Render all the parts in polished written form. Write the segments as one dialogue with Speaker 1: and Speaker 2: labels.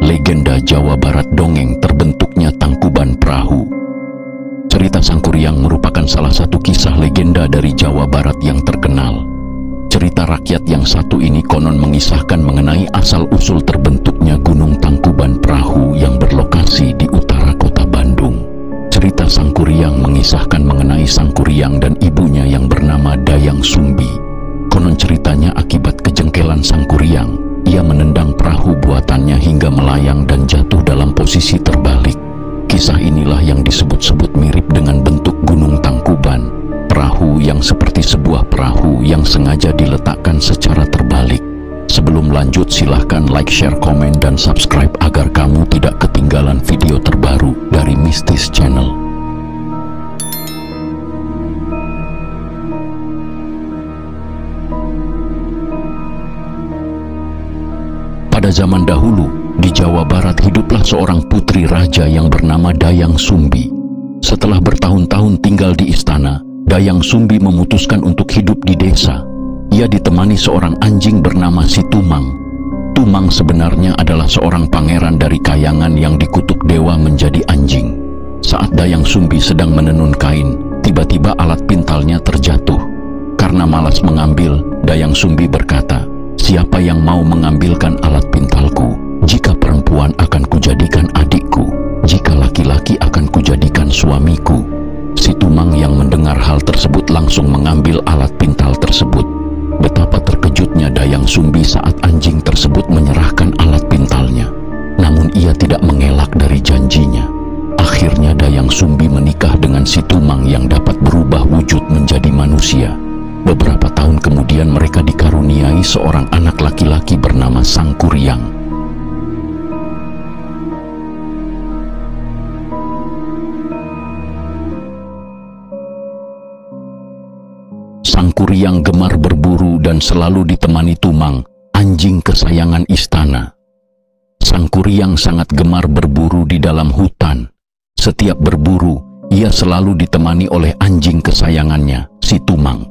Speaker 1: legenda Jawa Barat dongeng terbentuknya Tangkuban Perahu. Cerita Sangkuriang merupakan salah satu kisah legenda dari Jawa Barat yang terkenal. Cerita rakyat yang satu ini konon mengisahkan mengenai asal-usul terbentuknya Gunung Tangkuban Perahu yang berlokasi di utara kota Bandung. Cerita Sangkuriang mengisahkan mengenai Sangkuriang dan ibunya yang bernama Dayang Sumbi. Konon ceritanya akibat kejengkelan Sangkuriang, ia menendang perahu buatannya hingga melayang dan jatuh dalam posisi terbalik. Kisah inilah yang disebut-sebut mirip dengan bentuk Gunung Tangkuban, perahu yang seperti sebuah perahu yang sengaja diletakkan secara terbalik. Sebelum lanjut, silahkan like, share, komen, dan subscribe agar kamu tidak ketinggalan video terbaru dari Mistis Channel. Pada zaman dahulu, di Jawa Barat hiduplah seorang putri raja yang bernama Dayang Sumbi. Setelah bertahun-tahun tinggal di istana, Dayang Sumbi memutuskan untuk hidup di desa. Ia ditemani seorang anjing bernama si Tumang. Tumang sebenarnya adalah seorang pangeran dari kayangan yang dikutuk dewa menjadi anjing. Saat Dayang Sumbi sedang menenun kain, tiba-tiba alat pintalnya terjatuh. Karena malas mengambil, Dayang Sumbi berkata, "Siapa yang mau mengambilkan alat pintalku? Jika perempuan akan kujadikan adikku, jika laki-laki akan kujadikan suamiku." Si Tumang yang mendengar hal tersebut langsung mengambil alat pintal tersebut. Betapa terkejutnya Dayang Sumbi saat anjing tersebut menyerahkan alat pintalnya. Namun ia tidak mengelak dari janjinya. Akhirnya Dayang Sumbi menikah dengan si Tumang yang dapat berubah wujud menjadi manusia. Beberapa tahun kemudian mereka dikaruniai seorang anak laki-laki bernama Sangkuriang. Sangkuriang gemar berburu dan selalu ditemani Tumang, anjing kesayangan istana. Sangkuriang sangat gemar berburu di dalam hutan. Setiap berburu, ia selalu ditemani oleh anjing kesayangannya, si Tumang.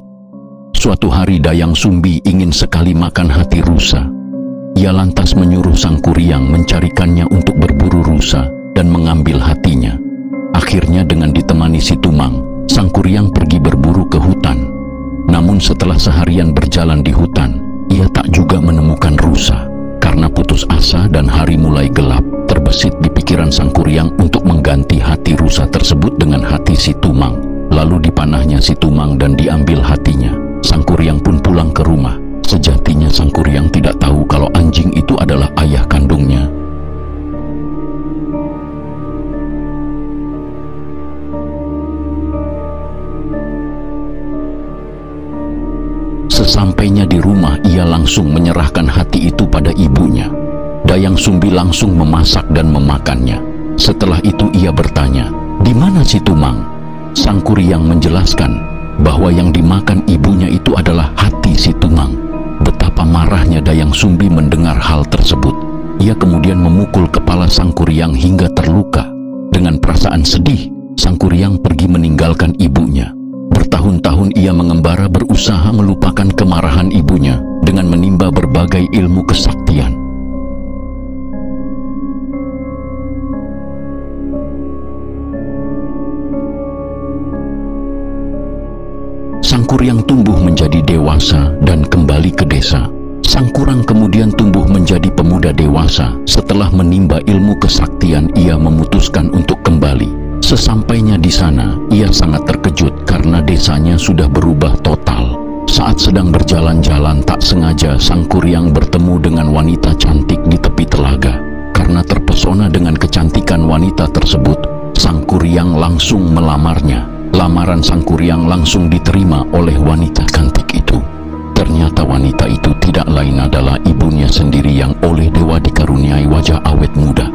Speaker 1: Suatu hari Dayang Sumbi ingin sekali makan hati rusa. Ia lantas menyuruh Sangkuriang mencarikannya untuk berburu rusa dan mengambil hatinya. Akhirnya dengan ditemani si Tumang, Sangkuriang pergi berburu ke hutan. Namun setelah seharian berjalan di hutan, ia tak juga menemukan rusa. Karena putus asa dan hari mulai gelap, terbesit di pikiran Sangkuriang untuk mengganti hati rusa tersebut dengan hati si Tumang. Lalu dipanahnya si Tumang dan diambil hatinya. Sangkuriang pun pulang ke rumah. Sejatinya Sangkuriang tidak tahu kalau anjing itu adalah ayah kandungnya. Sesampainya di rumah, ia langsung menyerahkan hati itu pada ibunya. Dayang Sumbi langsung memasak dan memakannya. Setelah itu ia bertanya, "Di mana si Tumang?" Sangkuriang menjelaskan bahwa yang dimakan ibunya itu adalah hati si Tumang. Betapa marahnya Dayang Sumbi mendengar hal tersebut. Ia kemudian memukul kepala Sangkuriang hingga terluka. Dengan perasaan sedih, Sangkuriang pergi meninggalkan ibunya. Bertahun-tahun ia mengembara berusaha melupakan kemarahan ibunya dengan menimba berbagai ilmu kesaktian. Sangkuriang tumbuh menjadi dewasa dan kembali ke desa. Sangkuriang kemudian tumbuh menjadi pemuda dewasa. Setelah menimba ilmu kesaktian, ia memutuskan untuk kembali. Sesampainya di sana, ia sangat terkejut karena desanya sudah berubah total. Saat sedang berjalan-jalan, tak sengaja Sangkuriang bertemu dengan wanita cantik di tepi telaga. Karena terpesona dengan kecantikan wanita tersebut, Sangkuriang langsung melamarnya. Lamaran Sangkuriang langsung diterima oleh wanita cantik itu. Ternyata wanita itu tidak lain adalah ibunya sendiri yang oleh dewa dikaruniai wajah awet muda.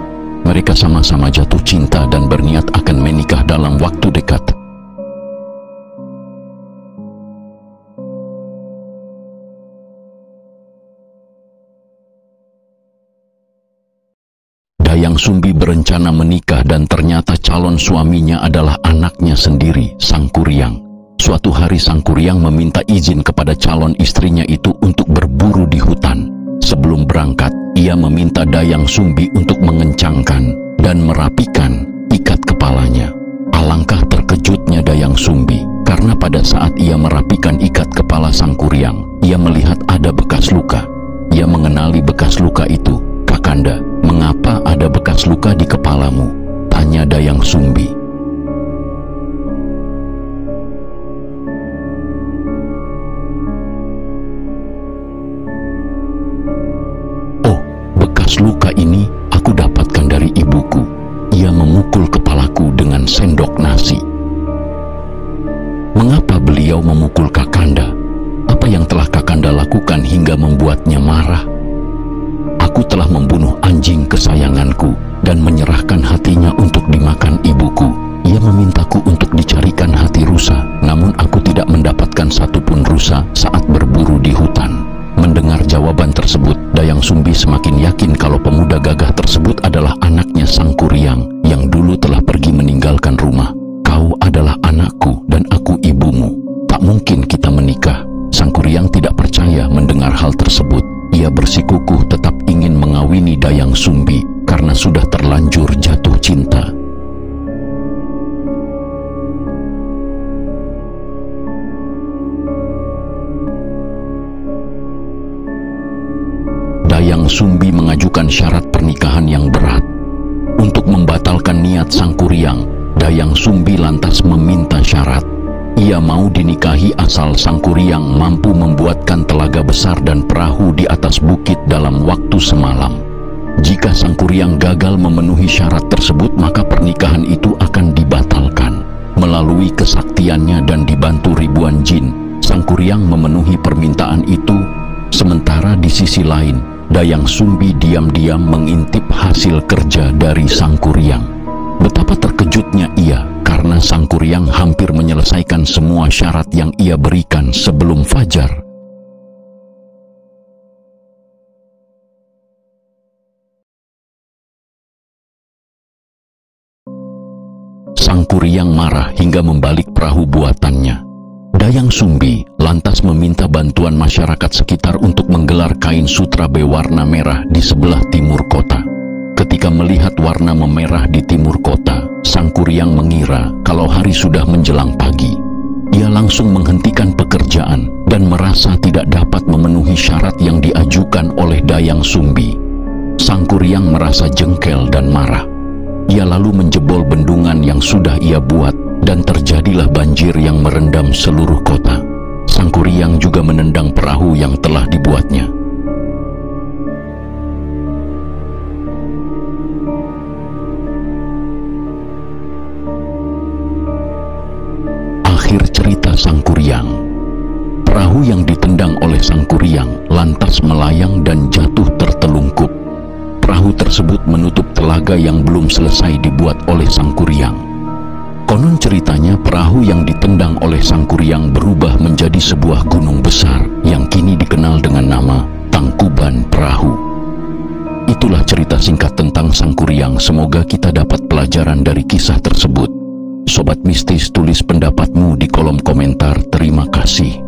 Speaker 1: Mereka sama-sama jatuh cinta dan berniat akan menikah dalam waktu dekat. Dayang Sumbi berencana menikah dan ternyata calon suaminya adalah anaknya sendiri, Sangkuriang. Suatu hari Sangkuriang meminta izin kepada calon istrinya itu untuk berburu di hutan. Sebelum berangkat, ia meminta Dayang Sumbi untuk mengencangkan dan merapikan ikat kepalanya. Alangkah terkejutnya Dayang Sumbi, karena pada saat ia merapikan ikat kepala Sang Kuryang, ia melihat ada bekas luka. Ia mengenali bekas luka itu. "Kakanda, mengapa ada bekas luka di kepalamu?" tanya Dayang Sumbi. "Oh, bekas luka ini aku dapatkan dari ibuku. Ia memukul kepalaku dengan sendok nasi." "Mengapa beliau memukul Kakanda? Apa yang telah Kakanda lakukan hingga membuatnya marah?" "Aku telah membunuh anjing kesayanganku dan menyerahkan hatinya untuk dimakan ibuku. Ia memintaku untuk dicarikan hati rusa, namun aku tidak mendapatkan satupun rusa saat berburu di hutan." Mendengar jawaban tersebut, Dayang Sumbi semakin yakin kalau pemuda gagah tersebut adalah anaknya Sang Kuryang yang dulu telah pergi meninggalkan rumah. "Kau adalah anakku dan aku ibumu. Tak mungkin kita menikah." Sang Kuryang tidak percaya mendengar hal tersebut. Ia bersikukuh tetap ingin mengawini Dayang Sumbi karena sudah terlanjur jatuh cinta. Dayang Sumbi mengajukan syarat pernikahan yang berat. Untuk membatalkan niat Sang Kuryang, Dayang Sumbi lantas meminta syarat. Ia mau dinikahi asal Sang Kuryang mampu membuatkan telaga besar dan perahu di atas bukit dalam waktu semalam. Jika Sang Kuryang gagal memenuhi syarat tersebut, maka pernikahan itu akan dibatalkan. Melalui kesaktiannya dan dibantu ribuan jin, Sang Kuryang memenuhi permintaan itu. Sementara di sisi lain, Dayang Sumbi diam-diam mengintip hasil kerja dari Sang Kuryang. Betapa terkejutnya ia karena Sang Kuryang hampir menyelesaikan semua syarat yang ia berikan sebelum fajar. Sang Kuryang marah hingga membalik perahu buatannya. Dayang Sumbi lantas meminta bantuan masyarakat sekitar untuk menggelar kain sutra berwarna merah di sebelah timur kota. Ketika melihat warna memerah di timur kota, Sang Kuryang mengira kalau hari sudah menjelang pagi. Ia langsung menghentikan pekerjaan dan merasa tidak dapat memenuhi syarat yang diajukan oleh Dayang Sumbi. Sang Kuryang merasa jengkel dan marah. Ia lalu menjebol bendungan yang sudah ia buat dan terjadilah banjir yang merendam seluruh kota. Sang Kuryang juga menendang perahu yang telah dibuatnya. Akhir cerita Sang Kuryang. Perahu yang ditendang oleh Sang Kuryang lantas melayang dan jatuh tertelungkup. Perahu tersebut menutup telaga yang belum selesai dibuat oleh Sang Kuryang. Konon ceritanya perahu yang ditendang oleh Sang Kuryang berubah menjadi sebuah gunung besar yang kini dikenal dengan nama Tangkuban Perahu. Itulah cerita singkat tentang Sang Kuryang. Semoga kita dapat pelajaran dari kisah tersebut. Sobat Mistis, tulis pendapatmu di kolom komentar. Terima kasih.